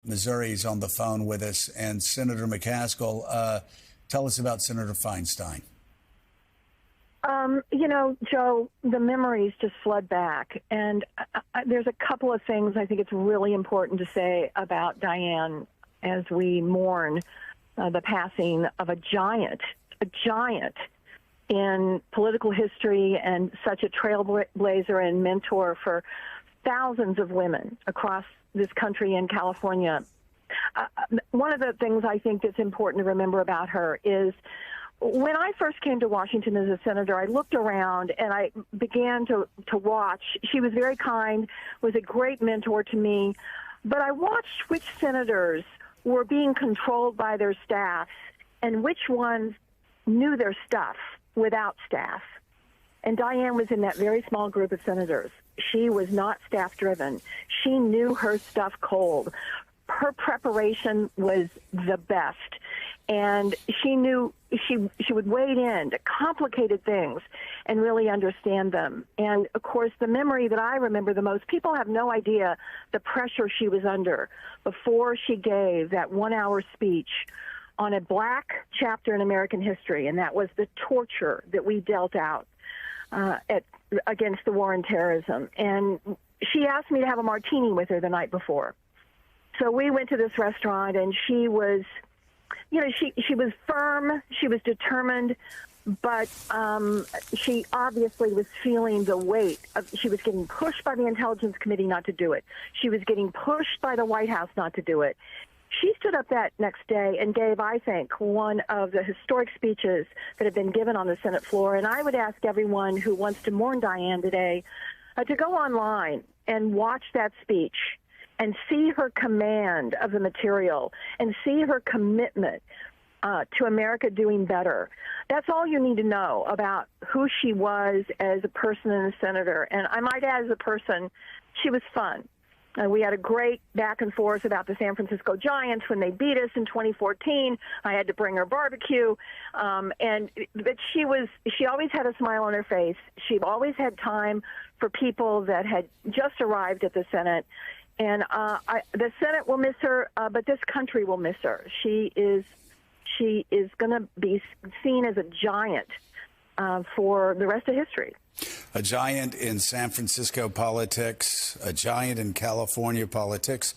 Missouri is on the phone with us. And Senator McCaskill, tell us about Senator Feinstein. Joe, the memories just flood back. And there's a couple of things I think it's really important to say about Dianne as we mourn the passing of a giant in political history and such a trailblazer and mentor for thousands of women across this country and California. One of the things I think that's important to remember about her is when I first came to Washington as a senator, I looked around and I began to watch. She was very kind, was a great mentor to me, but I watched which senators were being controlled by their staff and which ones knew their stuff without staff. And Dianne was in that very small group of senators. She was not staff-driven. She knew her stuff cold. Her preparation was the best. And she knew she would wade into complicated things and really understand them. And, of course, the memory that I remember the most, people have no idea the pressure she was under before she gave that one-hour speech on a black chapter in American history, and that was the torture that we dealt out against the war on terrorism. And she asked me to have a martini with her the night before. So we went to this restaurant, and she was, she was firm, she was determined, but she obviously was feeling the weight she was getting pushed by the Intelligence Committee not to do it. She was getting pushed by the White House not to do it. She stood up that next day and gave, I think, one of the historic speeches that have been given on the Senate floor. And I would ask everyone who wants to mourn Dianne today to go online and watch that speech and see her command of the material and see her commitment to America doing better. That's all you need to know about who she was as a person and a senator. And I might add, as a person, she was fun. We had a great back and forth about the San Francisco Giants when they beat us in 2014. I had to bring her barbecue, but she always had a smile on her face. She always had time for people that had just arrived at the Senate, and the Senate will miss her, but this country will miss her. She is going to be seen as a giant for the rest of history. A giant in San Francisco politics, a giant in California politics,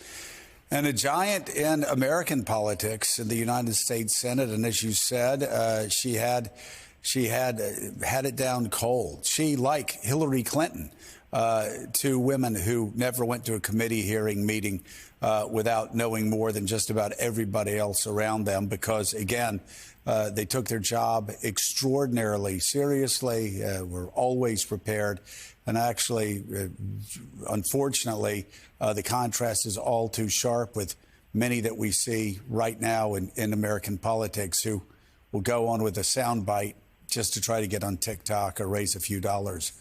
and a giant in American politics in the United States Senate. And as you said, she had it down cold. She, like Hillary Clinton, two women who never went to a committee hearing meeting without knowing more than just about everybody else around them, because, again, they took their job extraordinarily seriously, were always prepared. And actually, unfortunately, the contrast is all too sharp with many that we see right now in American politics who will go on with a soundbite just to try to get on TikTok or raise a few dollars.